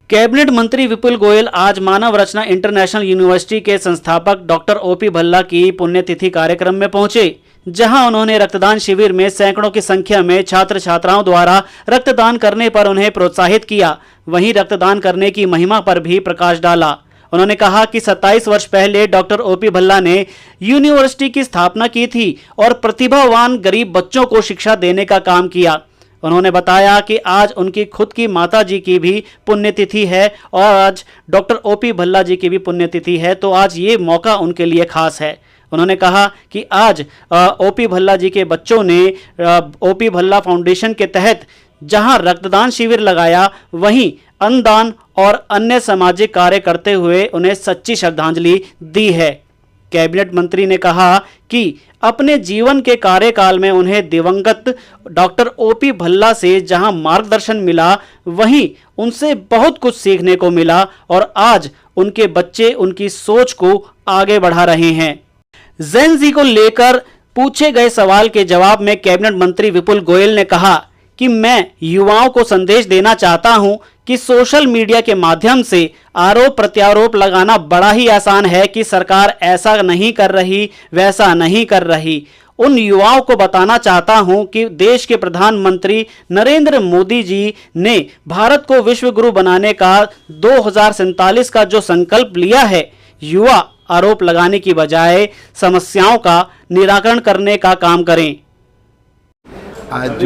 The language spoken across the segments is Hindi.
कैबिनेट मंत्री विपुल गोयल आज मानव रचना इंटरनेशनल यूनिवर्सिटी के संस्थापक डॉक्टर ओपी भल्ला की पुण्यतिथि कार्यक्रम में पहुंचे, जहां उन्होंने रक्तदान शिविर में सैकड़ों की संख्या में छात्र छात्राओं द्वारा रक्तदान करने पर उन्हें प्रोत्साहित किया। वहीं रक्तदान करने की महिमा पर भी प्रकाश डाला। उन्होंने कहा कि 27 वर्ष पहले डॉक्टर ओपी भल्ला ने यूनिवर्सिटी की स्थापना की थी और प्रतिभावान गरीब बच्चों को शिक्षा देने का काम किया। उन्होंने बताया कि आज उनकी खुद की माताजी की भी पुण्यतिथि है और आज डॉक्टर ओपी भल्ला जी की भी पुण्यतिथि है, तो आज ये मौका उनके लिए खास है। उन्होंने कहा कि आज ओपी भल्ला जी के बच्चों ने ओपी भल्ला फाउंडेशन के तहत जहां रक्तदान शिविर लगाया, वहीं अन्नदान और अन्य सामाजिक कार्य करते हुए उन्हें सच्ची श्रद्धांजलि दी है। कैबिनेट मंत्री ने कहा कि अपने जीवन के कार्यकाल में उन्हें दिवंगत डॉक्टर ओपी भल्ला से जहां मार्गदर्शन मिला, वहीं उनसे बहुत कुछ सीखने को मिला और आज उनके बच्चे उनकी सोच को आगे बढ़ा रहे हैं। जेन ज़ी को लेकर पूछे गए सवाल के जवाब में कैबिनेट मंत्री विपुल गोयल ने कहा कि मैं युवाओं को संदेश देना चाहता हूं कि सोशल मीडिया के माध्यम से आरोप प्रत्यारोप लगाना बड़ा ही आसान है कि सरकार ऐसा नहीं कर रही, वैसा नहीं कर रही। उन युवाओं को बताना चाहता हूं कि देश के प्रधानमंत्री नरेंद्र मोदी जी ने भारत को विश्व गुरु बनाने का 2047 का जो संकल्प लिया है, युवा आरोप लगाने की बजाय समस्याओं का निराकरण करने का काम करें। आज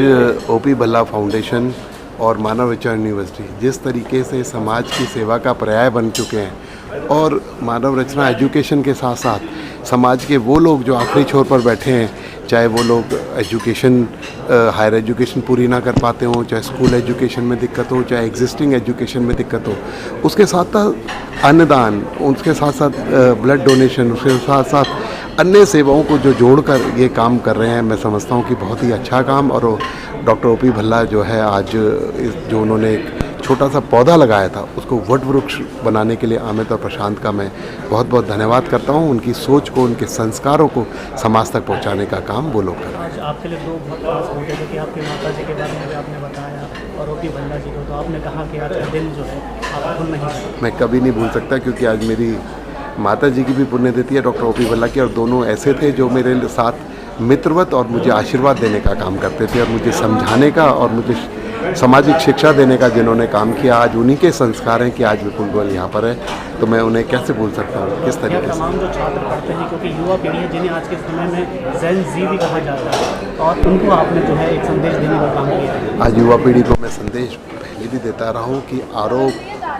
ओपी भल्ला फाउंडेशन और मानव रचना यूनिवर्सिटी जिस तरीके से समाज की सेवा का पर्याय बन चुके हैं और मानव रचना एजुकेशन के साथ साथ समाज के वो लोग जो आखिरी छोर पर बैठे हैं, चाहे वो लोग एजुकेशन हायर एजुकेशन पूरी ना कर पाते हों, चाहे स्कूल एजुकेशन में दिक्कत हो, चाहे एग्जिस्टिंग एजुकेशन में दिक्कत हो, उसके साथ साथ अन्नदान, उसके साथ साथ ब्लड डोनेशन, उसके साथ साथ अन्य सेवाओं को जो जोड़कर ये काम कर रहे हैं, मैं समझता हूँ कि बहुत ही अच्छा काम। और डॉक्टर ओपी भल्ला जो है आज जो उन्होंने एक छोटा सा पौधा लगाया था, उसको वट वृक्ष बनाने के लिए अमित और प्रशांत का मैं बहुत बहुत धन्यवाद करता हूँ। उनकी सोच को, उनके संस्कारों को समाज तक पहुँचाने का काम वो लोग कर रहे हैं। आज आपके लिए दो बहुत खास मुद्दे थे कि आपकी माता जी के बारे में भी आपने बताया और ओपी भल्ला जी को, तो आपने कहा कि आज का दिन जो है आप भूल नहीं सकते। मैं कभी नहीं भूल सकता, क्योंकि आज मेरी माता जी की भी पुण्यतिथि है, डॉक्टर ओपी भल्ला की, और दोनों ऐसे थे जो मेरे साथ मित्रवत और मुझे आशीर्वाद देने का काम करते थे और मुझे समझाने का और मुझे सामाजिक शिक्षा देने का जिन्होंने काम किया। आज उन्हीं के संस्कार हैं कि आज विपुल गोयल यहाँ पर है, तो मैं उन्हें कैसे भूल सकता हूँ, किस तरीके से। तमाम जो छात्र पढ़ते हैं, क्योंकि युवा पीढ़ी है जिन्हें आज के समय में जेन ज़ी भी कहा जाता है, और उनको आपने जो है एक संदेश देने का काम किया है। आज युवा पीढ़ी को मैं संदेश पहले भी देता रहा हूँ कि आरोप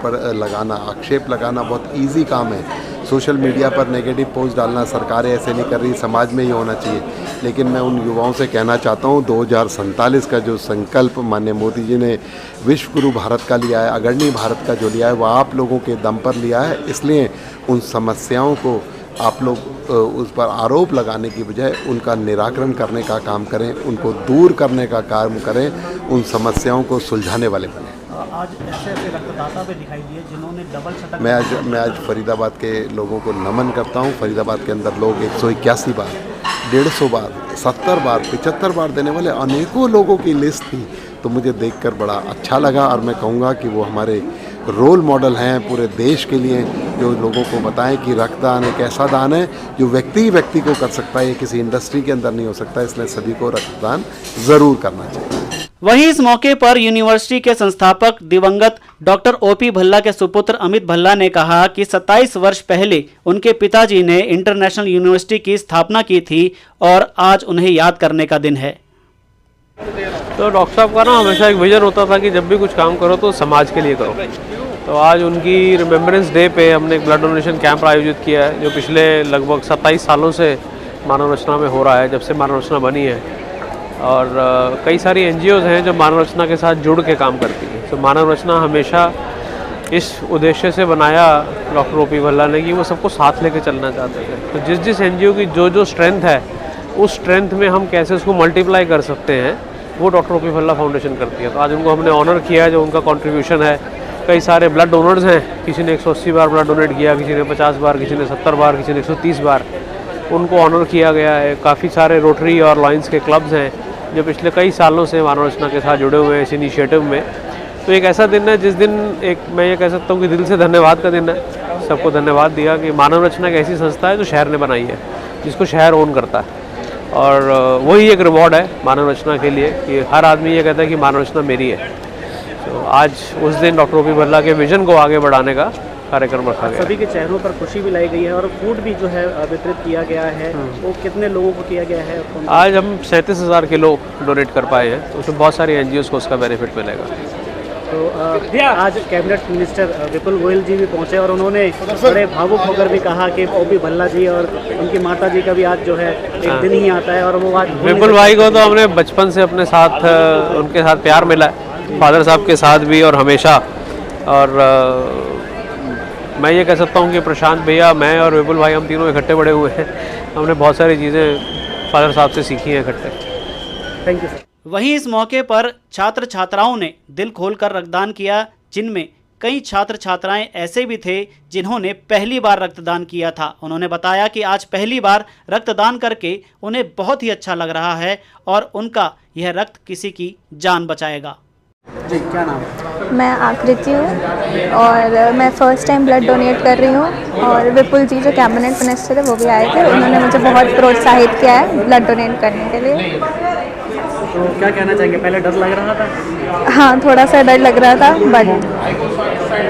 पर लगाना, आक्षेप लगाना बहुत ईजी काम है। सोशल मीडिया पर नेगेटिव पोस्ट डालना, सरकारें ऐसे नहीं कर रही, समाज में ही होना चाहिए। लेकिन मैं उन युवाओं से कहना चाहता हूँ, 2047 का जो संकल्प माननीय मोदी जी ने विश्व गुरु भारत का लिया है, अग्रणी भारत का जो लिया है, वो आप लोगों के दम पर लिया है। इसलिए उन समस्याओं को आप लोग उस पर आरोप लगाने की बजाय उनका निराकरण करने का काम करें, उनको दूर करने का काम करें, उन समस्याओं को सुलझाने वाले बने। आज ऐसे ऐसे रक्तदाता भी दिखाई दिए जिन्होंने डबल शतक। मैं आज फरीदाबाद के लोगों को नमन करता हूँ। फरीदाबाद के अंदर लोग 181 बार, 150 बार, 70 बार, 75 बार देने वाले अनेकों लोगों की लिस्ट थी, तो मुझे देखकर बड़ा अच्छा लगा। और मैं कहूँगा कि वो हमारे रोल मॉडल हैं पूरे देश के लिए, जो लोगों को बताएं कि रक्तदान एक ऐसा दान है जो व्यक्ति व्यक्ति को कर सकता है, ये किसी इंडस्ट्री के अंदर नहीं हो सकता। इसलिए सभी को रक्तदान ज़रूर करना चाहिए। वहीं इस मौके पर यूनिवर्सिटी के संस्थापक दिवंगत डॉक्टर ओपी भल्ला के सुपुत्र अमित भल्ला ने कहा कि 27 वर्ष पहले उनके पिताजी ने इंटरनेशनल यूनिवर्सिटी की स्थापना की थी और आज उन्हें याद करने का दिन है। तो डॉक्टर साहब का ना हमेशा एक विजन होता था कि जब भी कुछ काम करो तो समाज के लिए करो। तो आज उनकी रिमेम्बरेंस डे पे हमने एक ब्लड डोनेशन कैंप आयोजित किया है, जो पिछले लगभग 27 सालों से मानव रचना में हो रहा है, जब से मानव रचना बनी है। और कई सारी NGOs हैं जो मानव रचना के साथ जुड़ के काम करती हैं। तो मानव रचना हमेशा इस उद्देश्य से बनाया डॉक्टर ओपी भल्ला ने कि वो सबको साथ लेके चलना चाहते थे। तो जिस जिस NGO की जो स्ट्रेंथ है, उस स्ट्रेंथ में हम कैसे उसको मल्टीप्लाई कर सकते हैं, वो डॉक्टर ओपी भल्ला फाउंडेशन करती है। तो आज उनको हमने ऑनर किया है, जो उनका कंट्रीब्यूशन है। कई सारे ब्लड डोनर्स हैं, किसी ने 180 बार ब्लड डोनेट किया, किसी ने 50 बार, किसी ने 70 बार, किसी ने 130 बार, उनको ऑनर किया गया है। काफ़ी सारे रोटरी और लॉयंस के क्लब्स हैं जो पिछले कई सालों से मानव रचना के साथ जुड़े हुए हैं इस इनिशिएटिव में। तो एक ऐसा दिन है जिस दिन मैं ये कह सकता हूँ कि दिल से धन्यवाद का दिन है। सबको धन्यवाद दिया कि मानव रचना एक ऐसी संस्था है जो शहर ने बनाई है, जिसको शहर ओन करता है, और वही एक रिवॉर्ड है मानव रचना के लिए कि हर आदमी ये कहता है कि मानव रचना मेरी है। तो आज उस दिन डॉक्टर ओपी भल्ला के विजन को आगे बढ़ाने का कार्यक्रम रखा गया। सभी के चेहरों पर खुशी भी लाई गई है और फूड भी जो है वितरित किया गया है। वो कितने लोगों को किया गया है? आज हम 37,000 किलो डोनेट कर पाए हैं, तो उसमें बहुत सारी एनजीओज़ को उसका बेनिफिट मिलेगा। तो आज कैबिनेट मिनिस्टर विपुल गोयल जी भी पहुंचे और उन्होंने बड़े भावुक होकर भी कहा कि ओपी भल्ला जी और उनकी माता जी का भी आज जो है एक दिन ही आता है और वो आज विपुल भाई को तो हमने बचपन से अपने साथ उनके साथ प्यार मिला है, फादर साहब के साथ भी और हमेशा। और मैं ये कह सकता हूँ कि प्रशांत भैया, मैं और विपुल भाई हम तीनों इकट्ठे बड़े हुए हैं। हमने बहुत सारी चीज़ें फादर साहब से सीखी हैं इकट्ठे। Thank you sir. वहीं इस मौके पर छात्र छात्राओं ने दिल खोलकर रक्तदान किया, जिनमें कई छात्र छात्राएं ऐसे भी थे जिन्होंने पहली बार रक्तदान किया था। उन्होंने बताया कि आज पहली बार रक्तदान करके उन्हें बहुत ही अच्छा लग रहा है और उनका यह रक्त किसी की जान बचाएगा। जी, क्या नाम है? मैं आकृति हूँ और मैं फ़र्स्ट टाइम ब्लड डोनेट कर रही हूँ। और विपुल जी जो कैबिनेट मिनिस्टर है वो भी आए थे, उन्होंने मुझे बहुत प्रोत्साहित किया है ब्लड डोनेट करने के लिए। तो क्या कहना चाहेंगे? पहले डर लग रहा था? हाँ, थोड़ा सा डर लग रहा था, बट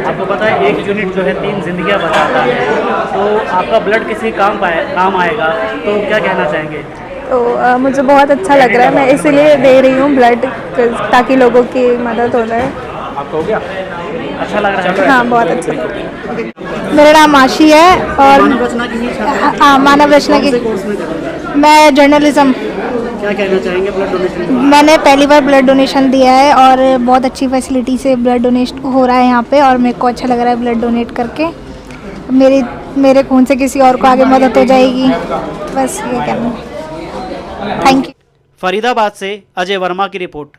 आपको पता है 1 यूनिट जो है 3 जिंदगियां बचाता है, तो आपका ब्लड किसी काम आएगा, तो क्या कहना चाहेंगे? तो मुझे बहुत अच्छा लग रहा है, मैं इसीलिए दे रही हूँ ब्लड, ताकि लोगों की मदद हो जाए। आपको हो गया? अच्छा लग रहा है? हाँ, बहुत अच्छा। मेरा नाम आशी है और मानव रचना की ही छात्र हैं? हाँ, मानव रचना की। कौन से कोर्स में कर रहे हैं? मैं जर्नलिज्म। क्या कहना चाहेंगे ब्लड डोनेशन? मैंने पहली बार ब्लड डोनेशन दिया है और बहुत अच्छी फैसिलिटी से ब्लड डोनेशन हो रहा है यहाँ पे, और मेरे को अच्छा लग रहा है ब्लड डोनेट करके। मेरे खून से किसी और को आगे मदद हो जाएगी, बस ये कहना है। Thank you. फरीदाबाद से अजय वर्मा की रिपोर्ट।